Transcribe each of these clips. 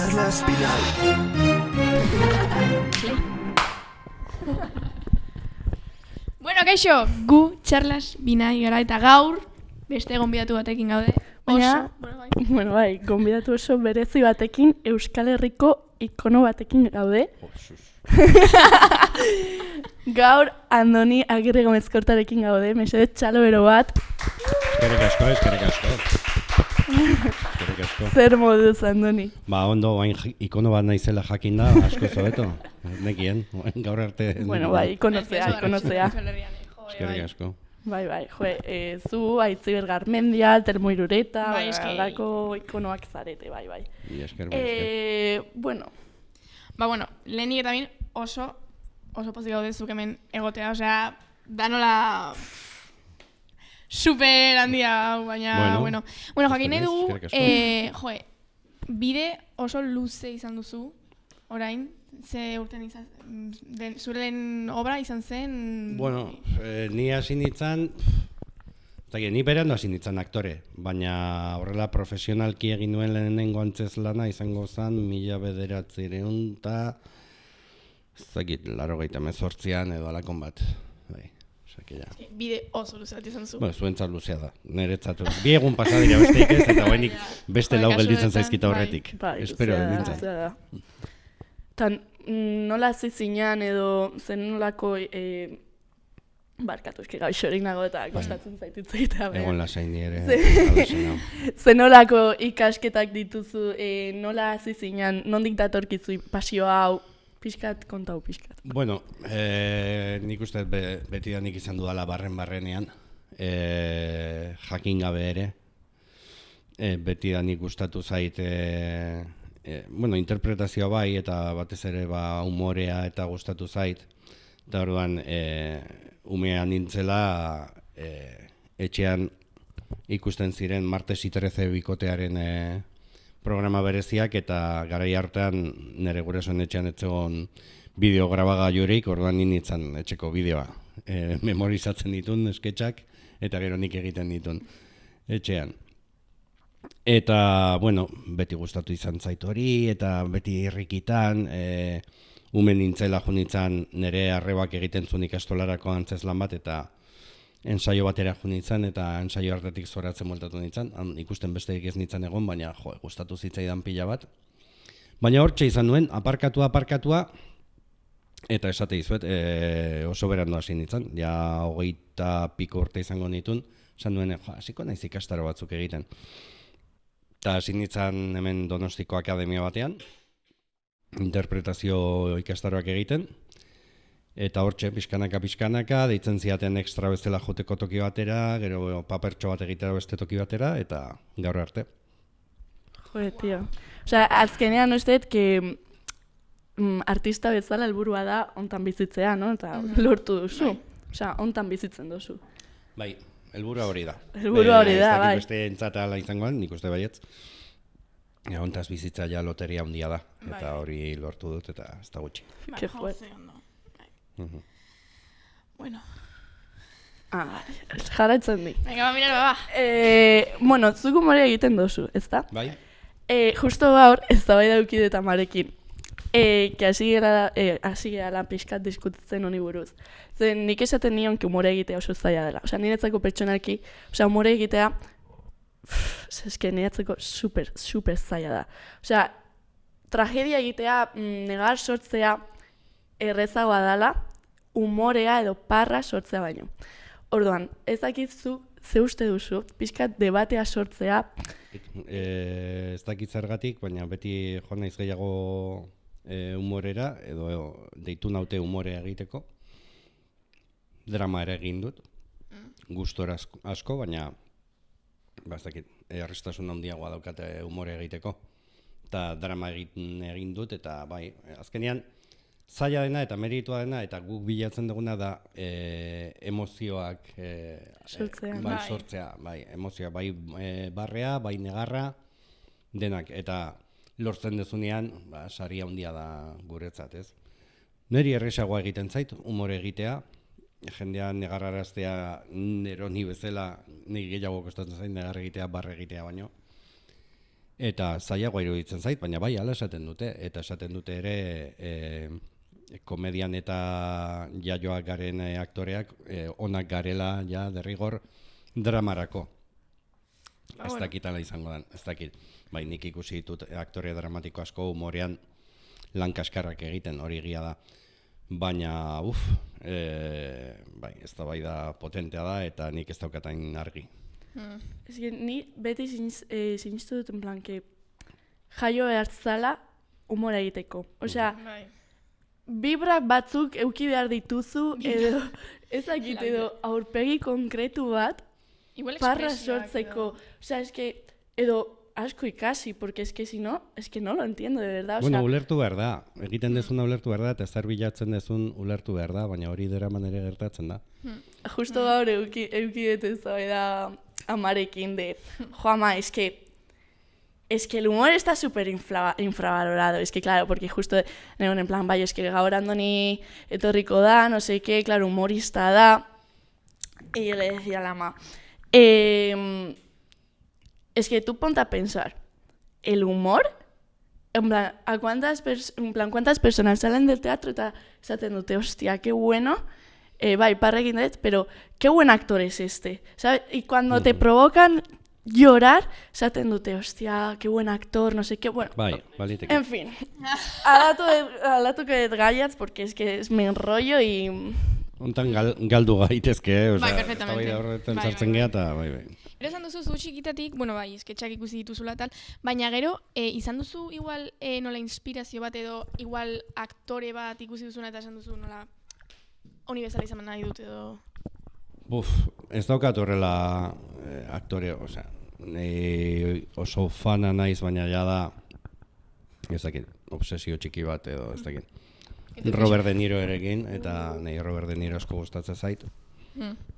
charlas final. Bueno, kaixo, gu txarlas binai gara eta gaur beste gonbidatu batekin gaude. Baina, gonbidatu oso berezi batekin, Euskal Herriko ikono batekin gaude. Gaur Andoni Agirre Gomezkortarekin gaude, mesedez txalo bero bat. Eskerrik asko. Zer moduz, Andoni? Ba, ondo, bain ikono bat naizela jakin da, asko zobeto. Nekien, gaur arte... Bueno, bai, ikonozea. Eskerrik asko. Bai, zu, Aitziber Garmendia, Telmo Irureta, halako ikonoak zarete, bai. Esker. Bueno. Ba, bueno, lehenik eta bin oso pozik gaude zuk hemen egotea, osea, danola super handia hau, baina, bueno, jakin nahi dugu, bide oso luze izan duzu, orain, ze urten izan, zure lehen obra izan zen? Bueno, ni hasi nintzen, ni berandu hasi nintzen aktore, baina horrela profesionalki egin nuen lehenengo antzezlana izango zen 1900 eta 88an edo alakon bat. Bide oso luze bat izan zu. Bueno, zuentzat luzea da, niretzat. Bi egun pasa dira besteik ez, eta bainik beste lau gelditzen zaizkita horretik. Espero dintzat. Tan, nola zizinan edo zen nolako, barkatu eski gaixorik nago eta kostatzen zaititzaita. Egon lasain ere. Zen nolako ikasketak dituzu, nola zizinan, nondik datorkizu pasio hau, pixkat, kontau pixkat. Bueno, nik uste betidanik izan dudala barrenean, jakin gabe ere, betidanik gustatu zait, interpretazioa bai eta batez ere humorea eta gustatu zait. Eta orduan, umean nintzela, etxean ikusten ziren Martes y 13 bikotearen programa bereziak eta garai hartean nire gurasoen etxean etzegon bideo grabagailurik, orduan nintzen etxeko bideoa. Memorizatzen ditun esketxak eta gero nik egiten ditun etxean. Eta, beti gustatu izan zait hori eta beti irrikitan, umen nintzela junitzen nire arrebak egiten zuen ikastolarako antzeslan bat eta ensaio batera junitzen eta ensaio hartatik zoratzen moltatu nintzen. Ikusten besterik ez nintzen egon, baina gustatu zitzaidan pila bat. Baina hortxe izan nuen, aparkatua, eta esate dizuet, oso berandu hasi nintzen. Ja 20 piko urte izango nituen, esan nuen, hasiko naiz ikastaro batzuk egiten. Eta hasi nintzen hemen Donostiko Akademia batean, interpretazio ikastaroak egiten, eta hortxe, pixkanaka, deitzen ziaten ekstra bestela joteko toki batera, gero papertxo bat egitera beste toki batera, eta gaur arte. Joder, tio. Osea, azkenean usteet, artista bezala helburua da hontan bizitzea, no? Eta lortu duzu. Osea, hontan bizitzen duzu. Bai, helburua hori da. Bai. Beste entzata ala izangoan, nik uste baietz. Hontaz bizitza ja loteria handia da, eta hori lortu dut, eta ez da gutxi. Que fuerte. Bueno. Jarraitzen di. Venga, mira, zuk humorea egiten duzu, ezta? Bai. Justo gaur, eztabaida eduki dut amarekin. Hasi gara lan pixkat diskutitzen honi buruz. Zen nik esaten nion humorea egitea oso zaila dela. Osea, niretzako pertsonalki, humorea egitea, niretzako super zaila da. Osea, tragedia egitea, negar sortzea, errezagoa dela, humorea edo parra sortzea baino. Orduan, ez dakitzu ze uste duzu, pixkat debatea sortzea. Ez dakit zergatik, baina beti joan naiz gehiago humorera, edo deitu naute humorea egiteko. Drama ere egin dut, gustora asko, baina ez dakit, errestasun handiagoa daukate humorea egiteko. Eta drama egin dut, eta bai, azkenean, zaila dena eta meritua dena eta guk bilatzen duguna da emozioak sortzea, emozioak, bai barrea, bai negarra, denak, eta lortzen dezunean, sari handia da guretzat, ez? Neri erresagoa egiten zait, humore egitea, jendea negarraraztea nero ni bezala, niri gehiago kostatzen zait negar egitea, barre egitea baino. eta zailagoa iruditzen zait, baina bai, hala esaten dute, eta esaten dute ere komedian eta jaioak garen aktoreak onak garela, ja, derrigor, dramarako. Ez dakit ala izango da, ez dakit. Bai, nik ikusi ditut aktore dramatiko asko humorean lan kaskarrak egiten, hori egia da. Baina, bai, ez da bai da potentea da, eta nik ez daukatain argi. Ez ni beti sinistu dut, en plan, que jaio hartzala humora egiteko. Osea, vibrak batzuk euki behar dituzu, edo ezakit edo aurpegi konkretu bat, parra sortzeko. Osea, edo asko ikasi, porque es que si no, es que no lo entiendo, de verdad. Bueno, ulertu behar da. Egiten dezuna ulertu behar da, eta zer bilatzen dezun ulertu behar da, baina hori deraman ere gertatzen da. Justo gaur euki dut ez da amarekin de, jo ama, es que el humor está súper infravalorado. Es que, claro, porque justo en plan, bai, es que gaur Andoni etorriko da, no sé qué, claro, humorista da. Y yo le decía a la ama, es que tú ponte a pensar, el humor, en plan, ¿cuántas personas salen del teatro y esaten dute, hostia, qué bueno, bai, parrekin dut, pero qué buen actor es este, ¿sabes? Y cuando te provocan llorar, esaten dute, hostia, qué buen actor, no sé qué, bueno. Bai, baliteke. En fin, alatu que gaiatz, porque es que me enrollo y... Hontan galdu gaitezke, bai, perfectamente. Bai, horretan sartzen geha, eta bai. Ero esan duzu zu txikitatik, bueno bai, esketxak ikusi dituzula tal, baina gero, izan duzu igual nola inspirazio bat edo igual aktore bat ikusi duzuna eta esan duzu nola honi bezala izan nahi dut edo... Ez daukat horrela aktore, osea, oso fana naiz, baina ja da, ez dakit, obsesio txiki bat edo, ez dakit. Robert De Niro erekin, eta nahi Robert De Niro asko gustatzen zait.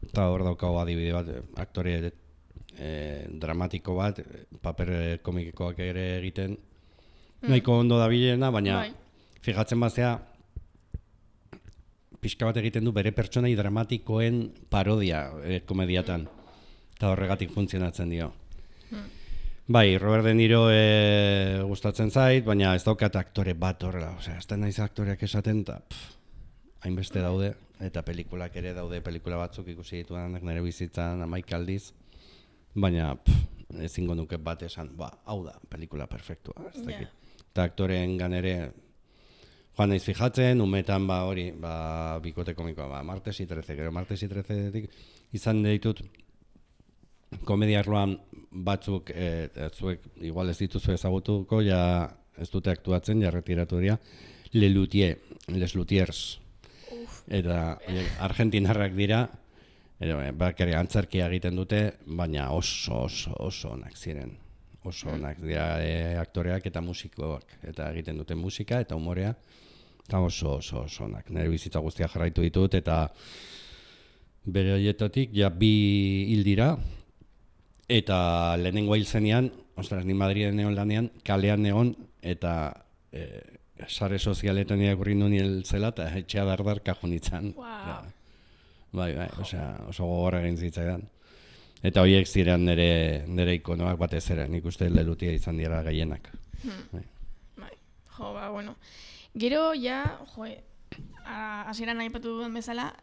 Eta hor daukago adibide bat, aktore dramatiko bat, paper komikoak ere egiten. Nahiko ondo dabilena, baina fijatzen bazea, pixka bat egiten du bere pertsonai dramatikoen parodia komediatan. Eta horregatik funtzionatzen dio. Bai, Robert De Niro gustatzen zait, baina ez daukat aktore bat horrela. Osea, ez da naiz aktoreak esaten, eta hainbeste daude, eta pelikulak ere daude, pelikula batzuk ikusi ditudanak nire bizitzan 11 aldiz, baina ezingo nuke bat esan, hau da, pelikula perfektua, ez dakit. Eta aktoreen ganere, joan naiz fijatzen, umetan hori, bikote komikoa, Martes y 13, gero Martes y 13 izan ditut, komedia arloan batzuk, zuek igual ez dituzu ezagutuko, ja ez dute aktuatzen, ja retiratu dira, Les Lutiers. Eta argentinarrak dira, bakari antzerkia egiten dute, baina oso onak ziren. Oso onak dira aktoreak eta musikoak, eta egiten dute musika eta humorea, eta oso onak. Nire bizitza guztia jarraitu ditut, eta bere horietatik ja 2 hil dira, eta lehenengoa hil zenean, ni Madriden egon lanean, kalean egon, eta sare sozialetan irakurri nuen hil zela, eta etxea dardar kajunitzan. Bai, oso gogorra egin zitzaidan. Eta horiek ziren nire ikonoak batez ere, nik uste lelutia izan dira gehienak. Bai, bueno. Gero, hasieran aipatu duen bezala,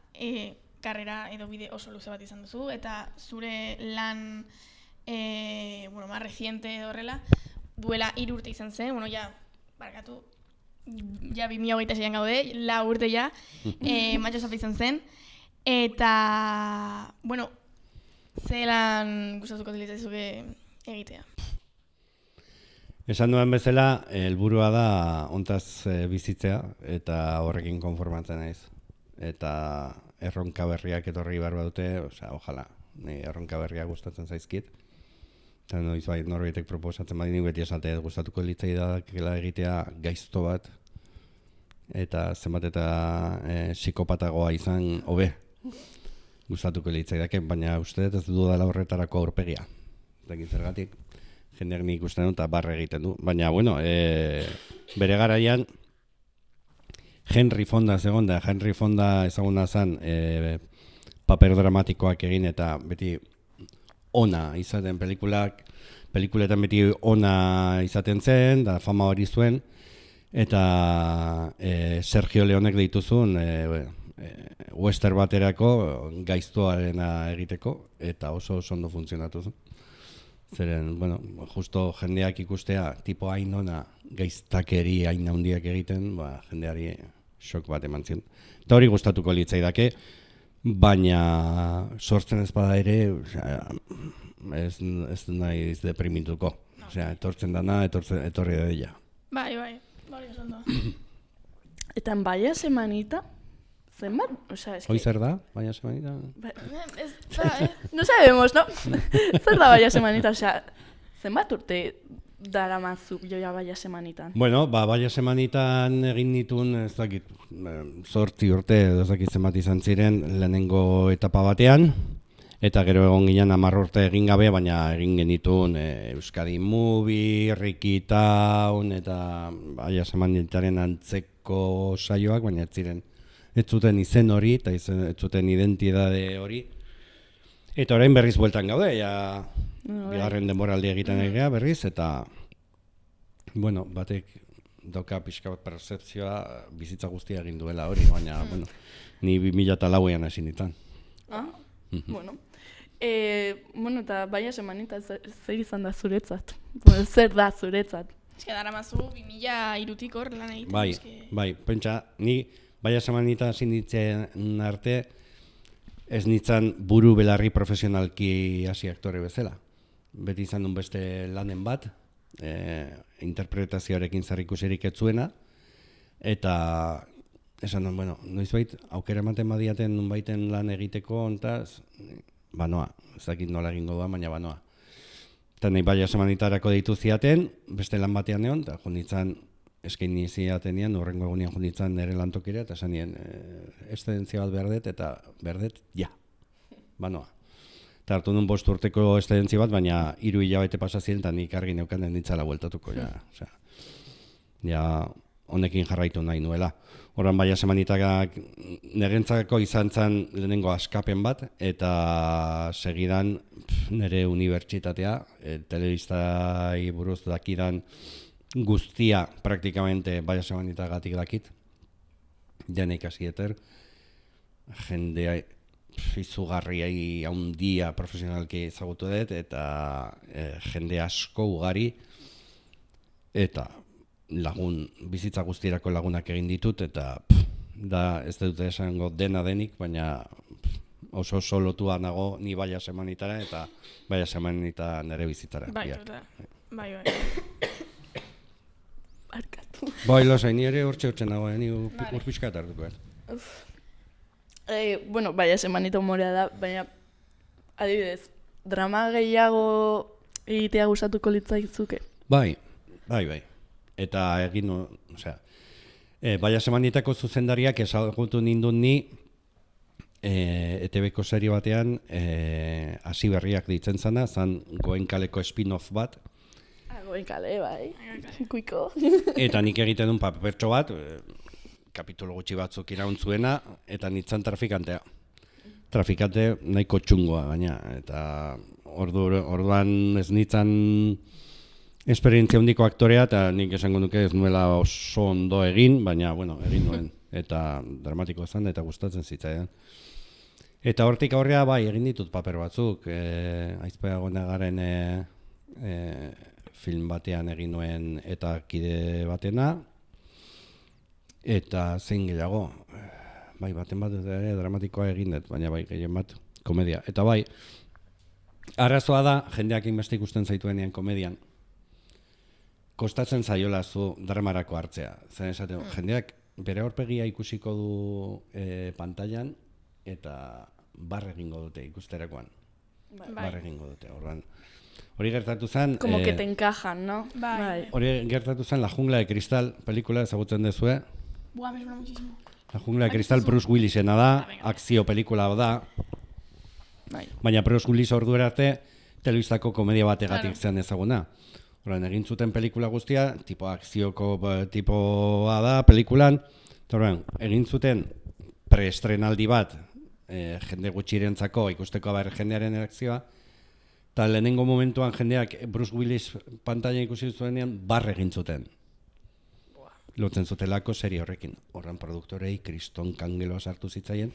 karrera edo bide oso luze bat izan duzu, eta zure lan más reciente edo horrela, duela 3 urte izan zen, barkatu, 2026an gaude, 4 urte Matxo Zapa izan zen, eta, zelan gustatuko zilitzazuke egitea? Esan duen bezala, helburua da hontaz bizitzea, eta horrekin konformatzen naiz. Eta erronka berriak etorri behar badute, ojala, erronka berriak gustatzen zaizkit. Eta noizbait norbaitek proposatzen badin, beti esate gustatuko litzaidakela egitea gaizto bat, eta zenbat eta psikopatagoa izan hobe gustatuko litzaidake, baina uste ez dudala horretarako aurpegia. Eta zergatik, jendeak nik ikusten dut eta barre egiten du. Baina, bere garaian, Henry Fonda zegoen da, Henry Fonda ezaguna zen paper dramatikoak egin eta beti ona izaten pelikulak, pelikuletan beti ona izaten zen, da fama hori zuen, eta Sergio Leonek deituzun western baterako gaiztoarena egiteko, eta oso ondo funtzionatu zen. Zeren, bueno, justo jendeak ikustea, tipo hain ona gaiztakeri hain handiak egiten, jendeari shock bat eman zion. Eta hori gustatuko litzaidake, baina sortzen ez bada ere, ez naiz deprimituko. Osea, etortzen dana, etorri da dela. Bai, hori oso ondo. Eta en Vaya Semanita, zenbat? Hoi zer da, Vaya Semanita? No sabemos, no? Zer da Vaya Semanita, zenbat urte daramazu joia Vaya Semanitan? Bueno, Vaya Semanitan egin nituen, ez dakit, 8 urte, ez dakit zenbat izan ziren, lehenengo etapa batean, eta gero egon ginen 10 urte egin gabe, baina egin genituen Euskadi Movie, Ricky Town, eta Vaya Semanitaren antzeko saioak, baina ez zuten izen hori, eta ez zuten identitate hori. Eta orain berriz bueltan gaude, bigarren denboraldi egiten egia berriz, eta bueno, batek doka pixka bat percepzioa bizitza guztia egin duela hori, baina bueno, ni 2004an hasi nintzen. Bueno. Bueno, eta Vaya Semanita zer izan da zuretzat? Zer da zuretzat? Daramazu 2003tik hor lan egiten. Bai, pentsa, ni Vaya Semanita hasi nintzen arte, ez nintzen buru belarri profesionalki hasi aktore bezala. Beti izan duen beste lanen bat, interpretazioarekin zerikusirik ez zuena, eta esan duen, bueno, noizbait aukera ematen badiaten nunbaiten lan egiteko, ontaz, banoa, ez dakit nola egingo duan, baina banoa. Eta nahi Vaya Semanitarako deitu ziaten, beste lan batean egon, eta jonditzen eskaini ziatenean, horrengo egunean jonditzen nire lantokira, eta esan nien, eszedentzia bat berdet, eta berdet, ja, banoa. Eta hartu nuen 5 urteko eszedentzia bat, baina 3 hilabete pasa ziren, eta nik argi neukan nintzala bueltatuko, ja, honekin jarraitu nahi nuela. Horren Vaya Semanitak nirentzako izan zen lehenengo askapen bat, eta segidan nire unibertsitatea, telebistai buruz dakidan guztia praktikamente Vaya Semanitagatik dakit. Jane ikasieter, jendea izugarriai haundia profesionalki ezagutu dut, eta jende asko ugari, eta lagun, bizitza guztirako lagunak egin ditut, eta da ez dute esango dena denik, baina oso lotua nago ni Vaya Semanitara eta Vaya Semanita nire bizitzara. Bai. Barkatu. Bai, lasai, ni ere hortxe nago, ni urpixka eta hartuko. Bueno, Vaya Semanita humorea da, baina adibidez, drama gehiago egitea gustatuko litzaizuke? Bai. Eta egin, Vaya Semanitako zuzendariak ezagutu nindun ni ETV-ko serie batean hasi berriak ditzen zana, zan Goenkaleko spin-off bat. Goenkale, bai, kuiko. Eta nik egiten duen papertxo bat, kapitulo gutxi batzuk iraun zuena, eta nintzen trafikantea. Trafikante nahiko txungoa, baina, eta orduan ez nintzen esperientzia handiko aktorea, eta nik esango nuke ez nuela oso ondo egin, baina, bueno, egin nuen. Eta dramatiko zen, eta gustatzen zitzaidan. Eta hortik aurrea, bai, egin ditut paper batzuk. Aizpea Gonagaren film batean egin nuen eta kide batena. Eta zein gehiago. Bai, baten bat ere dramatikoa egin dut, baina bai, gehien bat, komedia. Eta bai, arrazoa da, jendeak inbeste ikusten zaituenean komedian. Kostatzen zaiola zu dramarako hartzea. Zer esateko, jendeak bere aurpegia ikusiko du pantailan eta barre egingo dute ikusterakoan. Barre egingo dute, horran. Hori gertatu zen... Como que te encajan, ¿no? Bai. Hori gertatu zen La Jungla de Cristal pelikula ezagutzen dezue. Buah, me suena muchísimo. La Jungla de Cristal Bruce Willisena da, akzio pelikula da. Baina Bruce Willis orduera arte telebistako komedia bategatik zen ezaguna. Horren, egin zuten pelikula guztia, tipo akzioko tipoa da pelikulan. Horren, egin zuten preestrenaldi bat, jende gutxirentzako ikusteko jendearen erakzioa, Eta lehenengo momentuan jendeak Bruce Willis pantalla ikusi zuenean barre egin zuten. Lotzen zutelako serie horrekin. Horren produktorei kriston kangelo sartu zitzaien.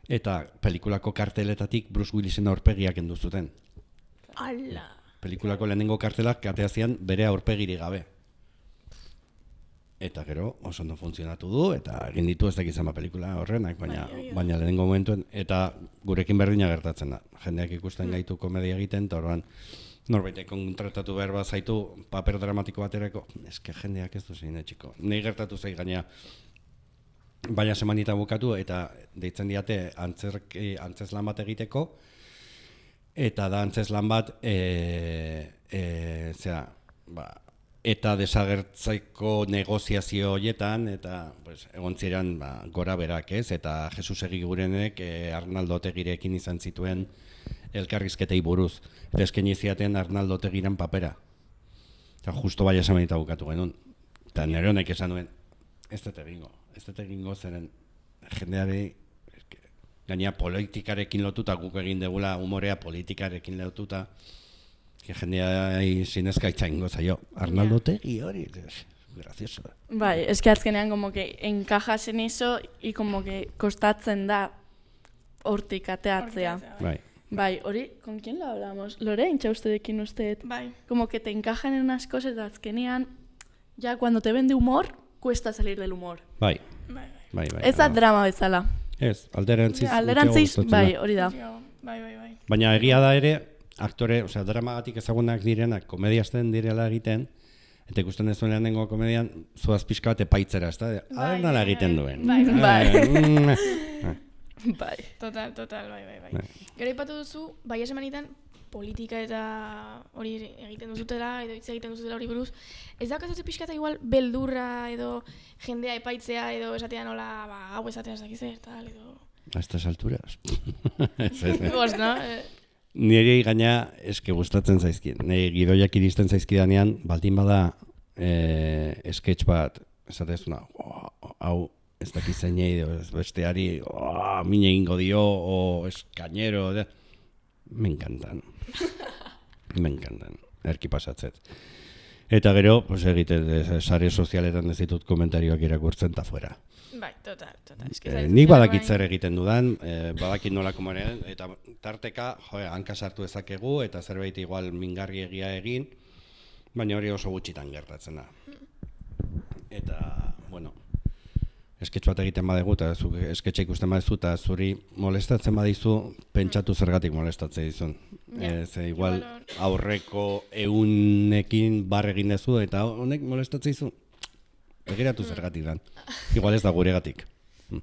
Eta pelikulako karteletatik Bruce Willisen aurpegiak kendu zuten. Ala! Pelikulako lehenengo kartelak kateazian bere aurpegiri gabe. Eta gero oso ondo funtzionatu du, eta egin ditu ez dakizama pelikula horrenak, baina lehenengo momentuen, eta gurekin berdina gertatzen da. Jendeak ikusten gaitu komedia egiten, eta orduan norbaitek kontratatu behar bat zaitu paper dramatiko baterako, eske jendeak ez du zein etxiko. Nei gertatu zai gaina baina semanita bukatu, eta deitzen diate antzeslan bat egiteko, eta da antzeslan bat, eta desagertzaiko negoziazio horietan, eta egon ziren gora berak ez, eta Jesus Egigurenek Arnaldo Otegirekin izan zituen elkarrizketei buruz. Eta eskaini ziaten Arnaldo Otegiren papera. Eta justo bai esamanita bukatu genuen. Eta nire honek esan duen, ez dut egingo zeren jendeari, gaina politikarekin lotuta, guk egin degula humorea politikarekin lotuta, jendea zinezka itxaingo zaio. Arnaldo Otegi hori, gracioso. Bai, es que azkenean como que encajas en eso y como que kostatzen da hortik ateatzea. Bai, hori, ¿con quién lo hablamos? Lore, intxa ustedekin usteet. Bai. Como que te encajan en unas cosas, azkenean, ya cuando te ven de humor, cuesta salir del humor. Bai. Ez da drama bezala. Ez, alderantziz. Alderantziz, bai, hori da. Bai. Baina egia da ere, aktore, dramagatik ezagunak direnak, komediazten direla egiten, eta ikusten ez duenean dengo komedian, zuaz pixka bat epaitzera, ez da? Nala egiten duen. Bai. Total, bai. Gero ipatu duzu, bai esamanitan, politika eta hori egiten duzutela, edo hitz egiten duzutela hori buruz, ez daukazuz pixka eta igual beldurra, edo jendea epaitzea, edo esatea nola, hau esatea esakizer, tal, edo... A estas alturas. Bost, no? Nire gaina eske gustatzen zaizkien. Nire gidoiak iristen zaizkidanean, baldin bada sketch bat, esatezuna, hau ez dakizeinei, besteari, mine egingo dio, o eskainero, me encantan. Erki pasatzet. Eta gero, egiten, sare sozialetan ez ditut komentarioak irakurtzen eta fuera. Bai, total. Nik badakit zer egiten dudan, badakit nolako manean, eta tarteka, hanka sartu ezakegu, eta zerbait igual mingarri egia egin, baina hori oso gutxitan gertatzen da. Eta, bueno, sketch bat egiten badegu, eta sketcha ikusten badezu, eta zuri molestatzen badizu, pentsatu zergatik molestatzen dizun. Igual aurreko eunekin barre egin dezu, eta honek molestatzen dizu. Begiratu zergatik dan. Igual ez da guregatik.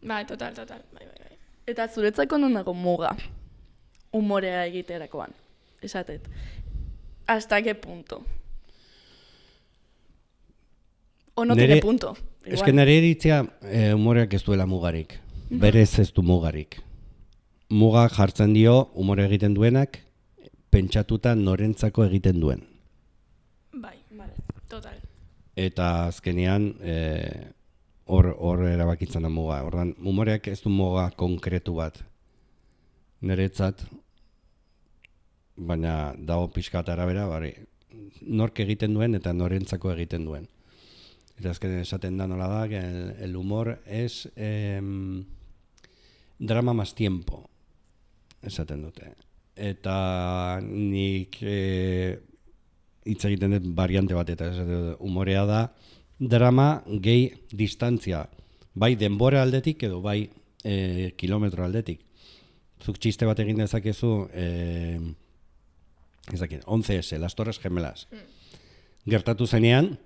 Bai, total. Bai. Eta zuretzako non dago muga humorea egiterakoan, esatet. ¿Hasta qué punto? O no tiene punto. Ez que nire iritzia humoreak ez duela mugarik. Berez ez du mugarik. Muga jartzen dio humore egiten duenak, pentsatuta norentzako egiten duen. Bai, total. Eta azkenean hor erabakitzen da muga. Ordan humoreak ez du muga konkretu bat niretzat, baina dago pixka eta arabera, nork egiten duen eta norentzako egiten duen. Eta azkenean esaten da nola da, el humor es drama más tiempo, esaten dute. Eta nik hitz egiten dut variante bat, eta humorea da drama gehi distantzia, bai denbora aldetik edo bai kilometro aldetik. Zuk txiste bat egin dezakezu, 11S, Las Torres Gemelas. Gertatu zenean,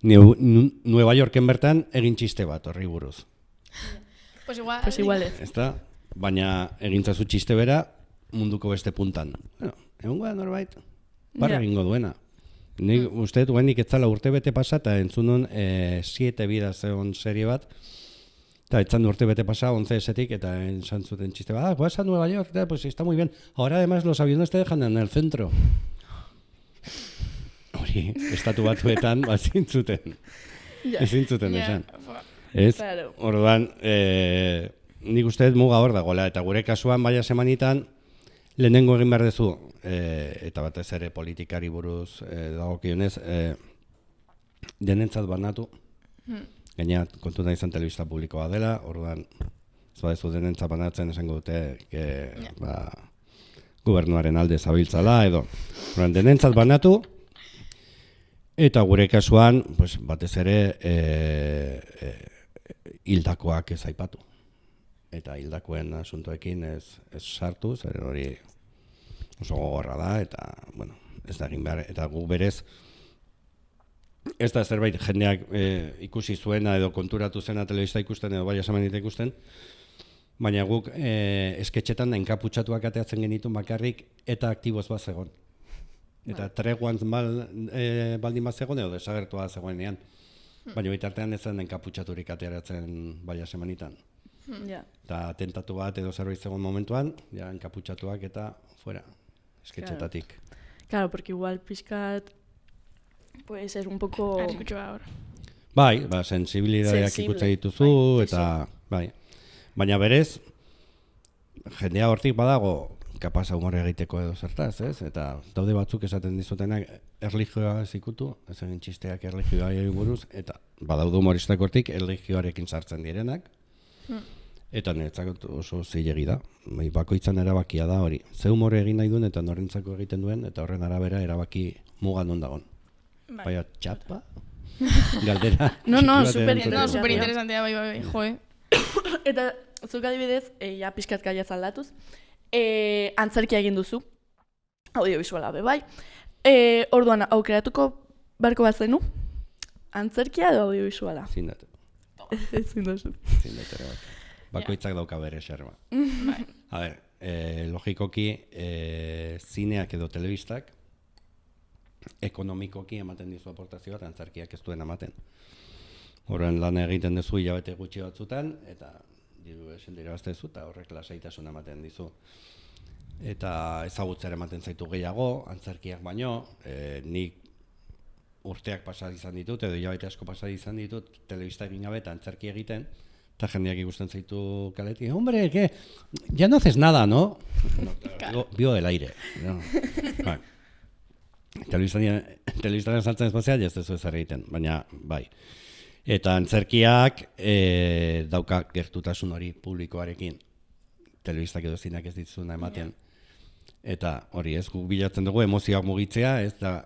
Nueva Yorken bertan egin txiste bat horri buruz. Pues igual ez. Ezta? Baina egintzazu txiste bera munduko beste puntan. Egongo da norbait, barra egingo duena. Nik uste dut guendik etzala urte bete pasa, eta entzun 7 vidas egon serie bat, eta etzan urte bete pasa 11esetik, eta esan zuten txiste bat, vas a Nueva York, pues está muy bien. Ahora además los aviones te dejan en el centro. Hori, estatu batuetan ezin zuten esan. Ez? Orduan, nik uste dut muga hor dagoela, eta gure kasuan baina semanitan lehenengo egin behar duzu, eta batez ere politikari buruz dagokionez, denentzat banatu, gaina kontu nahi izan telebista publikoa dela, orduan, ez badezu denentzat banatzen esango dute, gobernuaren alde zabiltzala, edo. Orduan, denentzat banatu, eta gure kasuan, pues, batez ere, hildakoak ez aipatu. Eta hildakoen asuntoekin ez sartu, zer hori oso gogorra da, eta, bueno, ez da egin behar, eta gu berez, ez da zerbait jendeak ikusi zuena edo konturatu zena telebista ikusten edo bai esamanita ikusten, baina guk esketxetan enkaputxatuak ateatzen genitun bakarrik eta aktiboz bat zegoen. Eta treguan baldin bat zegoen edo desagertua zegoenean. Baina bitartean ez zen enkaputxaturik atearatzen bai esamanitan. Eta atentatu bat edo zerbait zegoen momentuan, ja enkaputxatuak eta fuera, esketxetatik. Claro, porque igual pixkat puede ser un poco... Arriskutxoa hor. Bai, sensibilidadeak ikutzen dituzu, eta bai. Baina berez, jendea hortik badago kapaz humore egiteko edo zertaz, ez? Eta daude batzuk esaten dizutenak erlijioa ez ikutu, ez egin txisteak erlijioa buruz, eta badaude humoristak hortik erlijioarekin sartzen direnak, eta niretzak oso zilegi da. Bakoitzan erabakia da hori. Ze humore egin nahi duen eta norentzako egiten duen, eta horren arabera erabaki mugan ondagon. Baina txapa? Galdera? No, superinteresantea, bai, joe. Eta zuk adibidez, ja pixkat gaiaz aldatuz, antzerkia egin duzu, audiovisuala be bai. Orduan, aukeratuko barko bat zenu? Antzerkia edo audiovisuala? Zindatu. Zindazu. Zindatu ere bat. Bakoitzak dauka bere xerba. A ber, logikoki, zineak edo telebistak, ekonomikoki ematen dizu aportazioa, eta antzerkiak ez duen ematen. Horren lan egiten duzu hilabete gutxi batzutan, eta diru irabaztezu, eta horrek lasaitasun ematen dizu. Eta ezagutzera ematen zaitu gehiago, antzerkiak baino, nik urteak pasa izan ditut, edo hilabete asko pasa izan ditut, telebista egin gabe eta antzerki egiten, eta jendeak ikusten zaitu kaletik, hombre, que ya no haces nada, ¿no? Bio del aire. Telebistaren saltzen espazia, ez duzu ezer egiten, baina bai. Eta antzerkiak dauka gertutasun hori publikoarekin, telebistak edo zinak ez ditzuna ematen. Eta hori ez, guk bilatzen dugu emozioak mugitzea, ez da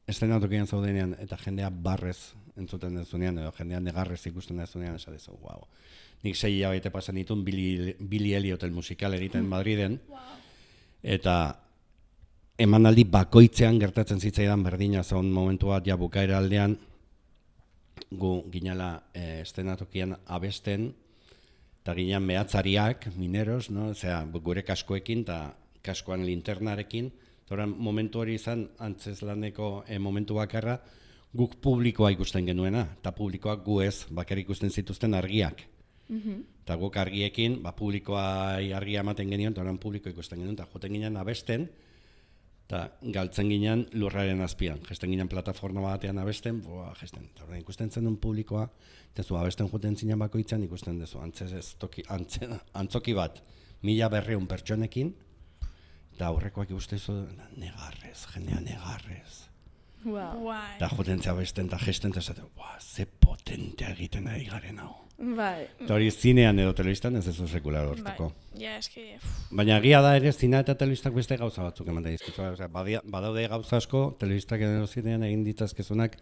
estenatokian zaudenean eta jendea barrez entzuten dezunean, edo jendea negarrez ikusten dezunean, esatezu, wow. Nik 6 hilabete pasan ditun Billy Elliot el musikal egiten Madriden, eta emanaldi bakoitzean gertatzen zitzaidan berdina zaun momentu bat ja bukaera aldean, gu ginala estenatokian abesten, eta ginean mehatzariak, mineros, no? Osea, gure kaskoekin eta kaskoan linternarekin, eta momentu hori izan antzeslaneko momentu bakarra, guk publikoa ikusten genuena, eta publikoak gu ez, bakarrik ikusten zituzten argiak. Eta guk argiekin, publikoa argia ematen genuen, eta publiko ikusten genuen, eta joten ginen abesten, eta galtzen ginen lurraren azpian. Jesten ginen plataforma batean abesten, jesten. Eta ikusten zenun publikoa, eta zu abesten joten zinen bakoitzan ikusten dezu, antzoki bat, 1.200 pertsonekin, eta aurrekoak ikusten zu, negarrez, jendea negarrez. Eta joten zea abesten, eta jesten, eta zaten, ze potentea egiten ari garen hau. Eta hori zinean edo telebistan ez ez sekular horteko. Baina egia da ere, zinea eta telebistak beste gauza batzuk ematen dizkizu. Badaude gauza asko, telebistak edo zinean egin ditzazkezunak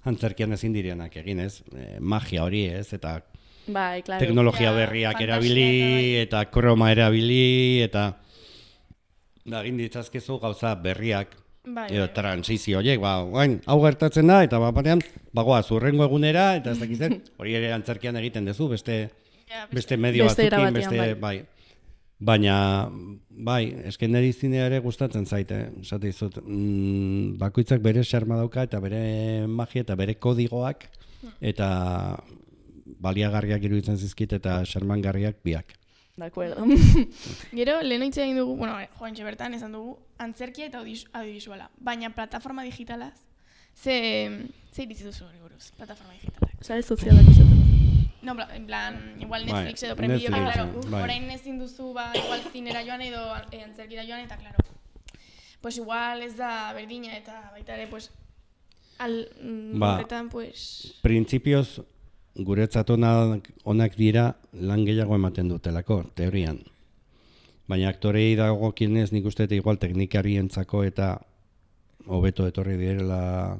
antzerkian ezin direnak egin, ez? Magia hori, ez? Eta teknologia berriak erabili, eta kroma erabili, eta egin ditzazkezu gauza berriak. Edo transizio horiek, hau gertatzen da, eta batean, bagoaz, urrengo egunera, eta ez dakitzen, hori ere antzerkian egiten duzu, beste medio batzukin, bai. Baina, bai, esken niri zinea ere gustatzen zaite, esate dizut, bakoitzak bere xarma dauka, eta bere magia, eta bere kodigoak, eta baliagarriak iruditzen zizkit, eta xarmangarriak biak. D'acuerdo. Gero, lehen hitz egin dugu, joantxe bertan esan dugu, antzerkia eta audiovisuala. Baina plataforma digitalaz, ze iritzi duzu hori buruz, plataforma digitalak? Sare sozialak izaten. No, en plan, igual Netflix edo Prime Video, claro, orain ezin duzu, igual zinera joan edo antzerkira joan, eta, claro, pues igual ez da berdina, eta baita ere, pues, horretan, pues... Printzipioz, guretzat onak dira lan gehiago ematen dutelako, teorian. Baina aktorei dagokienez nik uste igual teknikarientzako eta hobeto etorri direla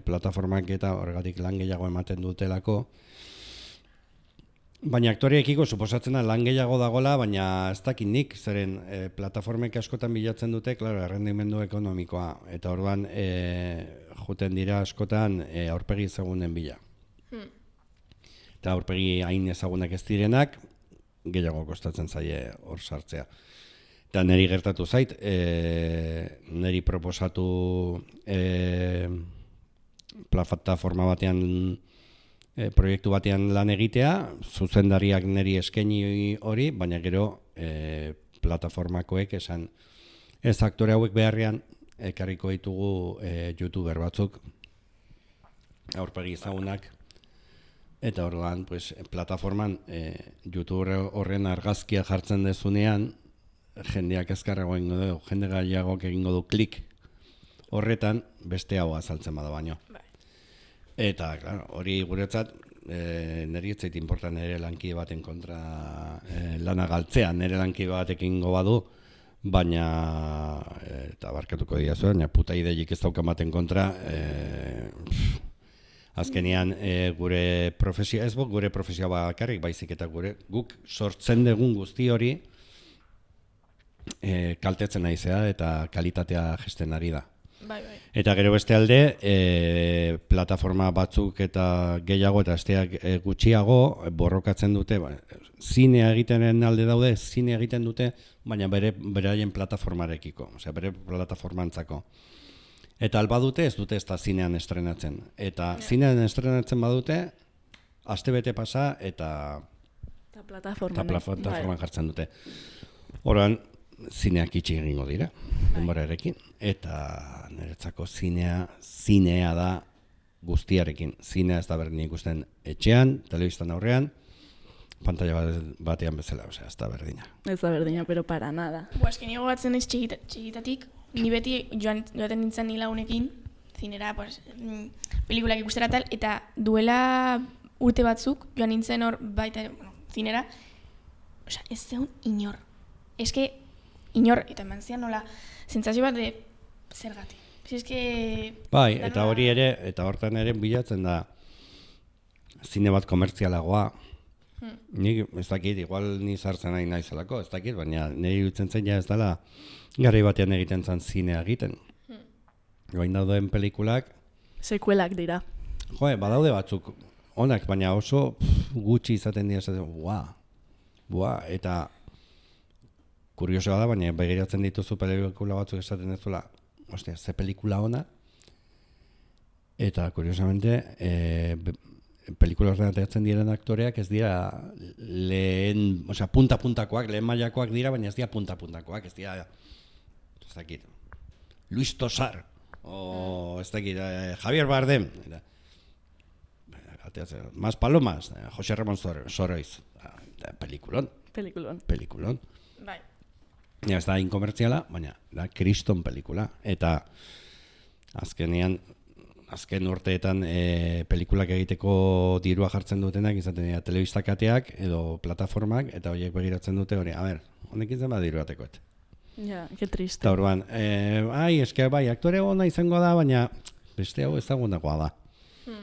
plataformak eta horregatik lan gehiago ematen dutelako. Baina aktoreekiko suposatzen da lan gehiago dagola, baina ez dakit nik, zeren plataformek askotan bilatzen dute, klaro, errendimendu ekonomikoa. Eta orduan juten dira askotan aurpegi ezagunen bila. Eta aurpegi hain ezagunak ez direnak, gehiago kostatzen zaie hor sartzea. Eta niri gertatu zait, niri proposatu plataforma batean, proiektu batean lan egitea, zuzendariak niri eskaini hori, baina gero plataformakoek esan ez aktore hauek beharrean ekarriko ditugu youtuber batzuk aurpegi ezagunak. Eta orduan, pues, plataforman youtuber horren argazkia jartzen dezunean, jendeak ezkarrago egingo du, jende gaiagok egingo du klik horretan, beste hau azaltzen bada baino. Eta, claro, hori guretzat, niri ez zait inportan nire lankide baten kontra lana galtzea, nire lankide batek egingo badu, baina, eta barkatuko dira zuen, puta ideiik ez daukan baten kontra, azkenean gure profesioa, ez gure profesioa bakarrik, baizik eta guk sortzen dugun guzti hori kaltetzen naizea eta kalitatea jesten ari da. Eta gero beste alde, plataforma batzuk eta gehiago eta esteak gutxiago borrokatzen dute, zinea egitenen alde daude, zinea egiten dute, baina beraien plataformarekiko, osea bere plataformantzako. Eta alba dute ez dute ez da zinean estrenatzen. Eta zinean estrenatzen badute, astebete pasa eta plataforman jartzen dute. Horan, zineak itxi egingo dira, denborarekin. Eta niretzako zinea da guztiarekin. Zinea ez da berdin ikusten etxean, telebistan aurrean, pantalla batean bezala, osea, ez da berdina. Ez da berdina, pero para nada. Esken nigo batzen naiz txikitatik, ni beti joaten nintzen nila unekin, zinera, pelikulak ikustera tal, eta duela urte batzuk, joan nintzen hor baita, zinera, osea, ez zeun inor. Eske, inor, eta eman zian nola, zentzazio bat de zergatik. Bai, eta hori ere, eta hortan ere bilatzen da zine bat komertzialagoa. Nik ez dakit, igual ni sartzen nahi naizelako, ez dakit, baina niri dutzen zen ja ez dela garai batean egiten zen zinea egiten. Goain daudeen pelikulak sekuelak dira. Jo, badaude batzuk onak, baina oso gutxi izaten dira esaten, eta kuriosoa da, baina begiratzen dituzu pelikula batzuk esaten dezula, ostia, ze pelikula ona, eta kuriosamente, pelikula horretan ateratzen diren aktoreak ez dira lehen, osea, punta-puntakoak, lehen mailakoak dira, baina ez dira punta-puntakoak, ez dira, ez dakit, Luis Tosar, o ez dakit, Javier Bardem, Más Palomas, José Ramón Soroiz, pelikulon. Bai. Ez da inkomertziala, baina da kriston pelikula. Eta azken urteetan pelikulak egiteko dirua jartzen dutenak izaten dira telebistakateak edo plataformak, eta horiek begiratzen dute hori, honekin zen bat diru batekoet. Ja, que triste. Eta orduan, aktore ona izango da, baina beste hau ezagunakoa da.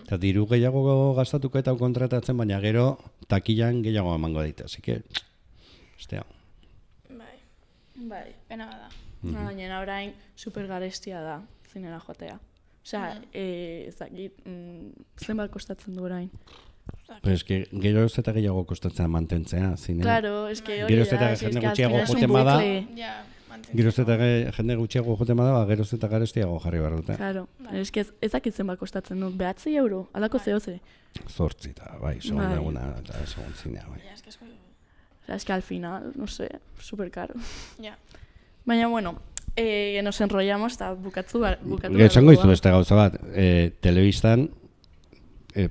Eta diru gehiago gastatuko eta kontratatzen, baina gero takilan gehiago emango daite, así que, beste hau. Bai, pena bada. Baina orain super garestia da zinera joatea. Osea, ez dakit, zenbat kostatzen du orain. Pues que gero ez eta gehiago kostatzen mantentzea, zinea. Claro, es que hori da. Gero ez eta jende gutxiago joten bada. Gero ez eta jende gutxiago joten bada, gero ez eta garestiago jarri behar dute. Claro, es que ez dakit zenbat kostatzen du. 9 euro, alako zehoze. 8 eta, bai, segun eguna eta segun zinea, bai. Es que al final, no sé, súper caro. Ya. Baina, bueno, nos enrollamos eta bukatu. Esango izu beste gauza bat, telebistan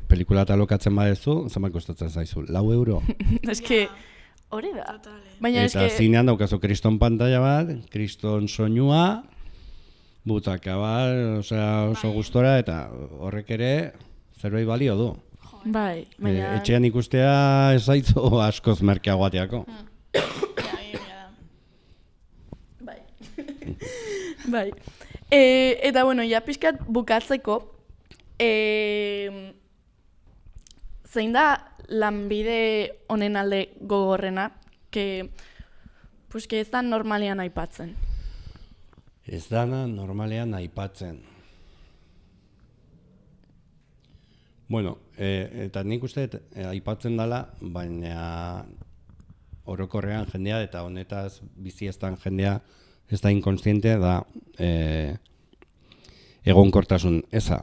pelikula eta lokatzen badezu, zenbat kostatzen zaizu? 4 euro? Eske, hori da. Baina eta zinean daukazu kriston pantalla bat, kriston soinua, butaka bat, oso gustora, eta horrek ere zerbait balio du. Bai, baina... Etxean ikustea ez zaitu askoz merkeago ateako. Bai. Bai. Eta, bueno, ja pixkat bukatzeko, zein da lanbide honen alde gogorrena, que ez da normalean aipatzen? Ez dana normalean aipatzen. Bueno, eta nik uste aipatzen dela, baina orokorrean jendea eta honetaz bizi eztan jendea ez da inkonstiente da egonkortasun eza.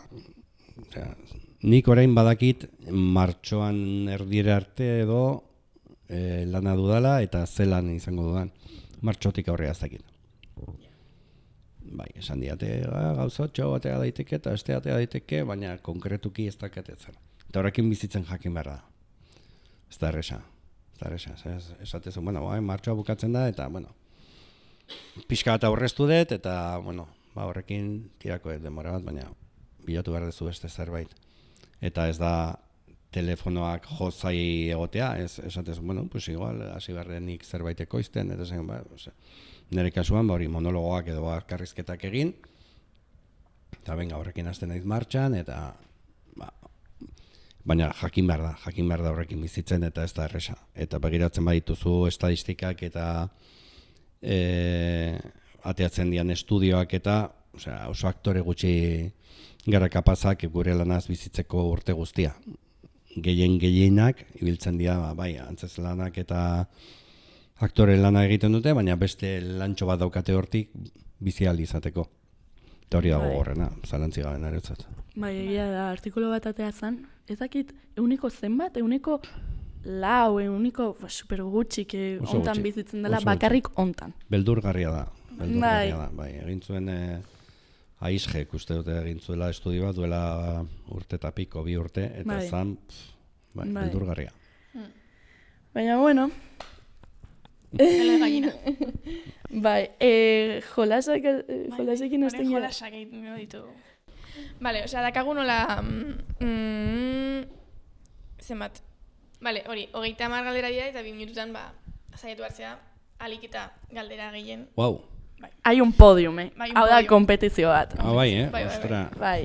Nik orain badakit martxoan erdiera arte edo lana dudala eta zelan izango dudan. Martxotik aurrea ez dakit. Bai, esan diate gauzotxo batea daiteke eta este batea daiteke, baina konkretuki ez dakatetzen. Eta horrekin bizitzen jakin behar da. Ez da erresa. Esatezun, bueno, martxoa bukatzen da eta, bueno, pixka bat aurreztu dut eta, bueno, horrekin tirako denbora bat, baina bilatu behar duzu beste zerbait. Eta ez da telefonoak jozai egotea, esatezun, bueno, pues igual, hasi behar denik zerbait ekoizten, eta zen, nire kasuan, hori monologoak edo karrizketak egin, eta benga horrekin hasten naiz martxan, eta baina jakin behar da horrekin bizitzen, eta ez da erresa. Eta begiratzen badituzu estadistikak eta ateatzen dian estudioak eta oso aktore gutxi gara kapazak gure lanaz bizitzeko urte guztia. Gehienak ibiltzen dira, bai, antzez lanak eta aktore lana egiten dute, baina beste lantxo bat daukate hortik bizi ahal izateko. Eta hori dago gorrena, zalantzi gabe naretzat. Bai, egia da, artikulu bat atea zen, ez dakit, euniko zenbat, euniko lau, euniko super gutxik ontan bizitzen dela, bakarrik ontan. Beldurgarria da, bai, egin zuen Aizgek uste dute egin zuela estudio bat, duela urte eta piko, 2 urte, eta zan, beldurgarria. Baina, bueno, Ele gallina. Bai, jolasekin hasten gara. Jolasak egiten ditugu. Vale, osea, dakagu nola... zenbat. Vale, hori, 30 galdera dira eta 2 minututan, saiatu hartzea, alik eta galdera gehien. Wow. Hay un podium, Hau da kompetizio bat. Bai, ostra. Bai,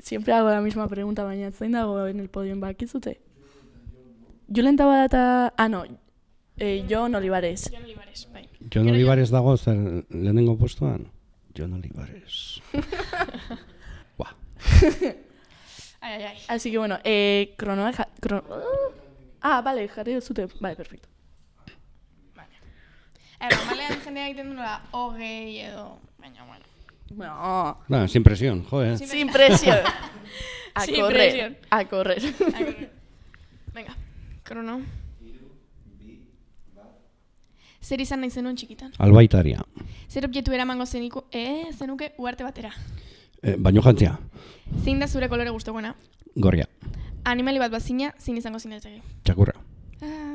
siempre hago la misma pregunta, baina zein dago en el podium bakizute? Julen Tabata... no. Jon Olivares. Bai. Jon Olivares dago zer lehenengo postuan? Jon Olivares. Buah. Ai. Así que bueno, kronoa... vale, jarri duzute. Vale, perfecto. Normalean jendea egiten duela 20 edo... Baina, bueno. No. Sin presión, joder. Sin presión. A correr. Venga, krono. Zer izan nahi zenuen txikitan? Albaitaria. Zer objektu eramango zenuke uarte batera? Baino jantzia. Zein da zure kolore gustokoena? Gorria. Animali bat bazina, zein izango zinateke? Txakurra.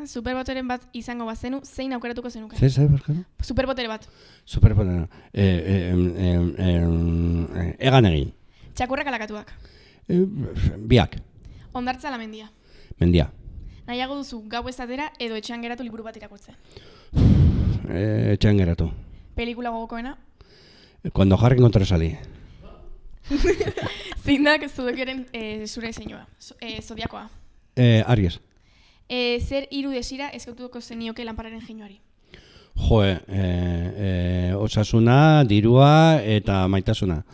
Superboteren bat izango bazenu, zein aukeratuko zenuke? Zer, barkatu? Superbotere bat. Superbotere. Egan egin. Txakurrak alakatuak. Biak. Hondartza ala mendia. Mendia. Nahiago duzu gau ezatera edo etxean geratu liburu bat irakurtzen? Etxean geratu. Pelikula gogokoena? Cuando Harry encontró salí. Zindak zudokeren zure zeinua, zodiakoa. Aries. Zer 3 desira eskautuko zenioke lanpararen jeinuari? Osasuna, dirua eta maitasuna.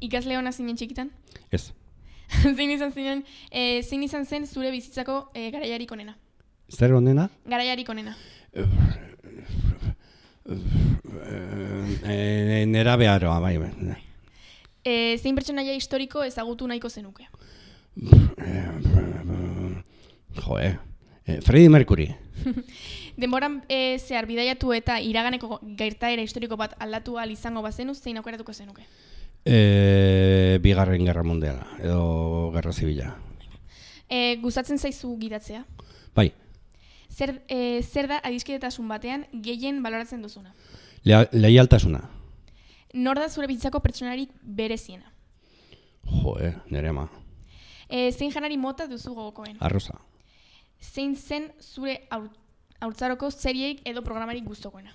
Ikasle hona zinen txikitan? Ez. Zein izan zen zure bizitzako garaiarik onena? Zer onena? Garaiarik onena. Nera beharoa, bai. Zein pertsonaia historiko ezagutu nahiko zenuke? Freddie Mercury. Denboran zehar bidaiatu eta iraganeko gertaera historiko bat aldatu ahal izango bazenu, zein aukeratuko zenuke? Bigarren Gerra Mundiala, edo Gerra Zibila. Gustatzen zaizu gidatzea? Bai. Zer da adiskidetasun batean gehien baloratzen duzuna? Leialtasuna. Nor da zure bizitzako pertsonarik bereziena? Nere ama. Zein janari mota duzu gogokoen? Arroza. Zein zen zure haurtzaroko serieik edo programarik gustokoena?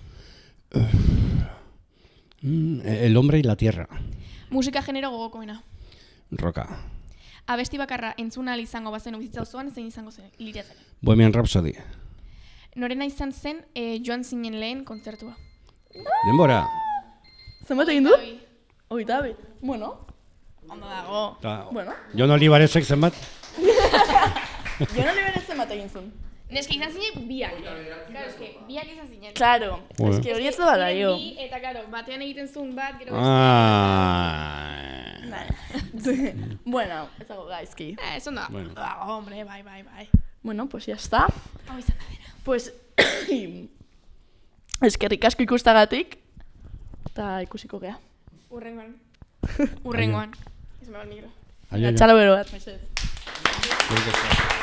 El hombre y la tierra. Musika genero gogokoena? Roka. Abesti bakarra entzun ahal izango bazenu bizitza osoan, zein izango zen lirateke? Bohemian Rhapsody. Norena izan zen joan zinen lehen kontzertua? Denbora. Zenbat egin du? 22. Bueno. Ondo dago. Bueno. Jon Olivaresek zenbat? Jon Olivares zenbat egin zuen? Neske izan zinen biak. Claro, eske biak izan zinen. Claro. Eske hori ez da bada jo. Eta claro, batean egiten zuen bat, gero Bueno, ez dago gaizki. ez ondo. Hombre, bai. Bueno, pues ya está. Hau izan da dena. Pues eskerrik asko ikustagatik. Eta ikusiko gea. Urrengoan. Ez me va el micro. Txalo bero bat, mesedez. Eskerrik asko.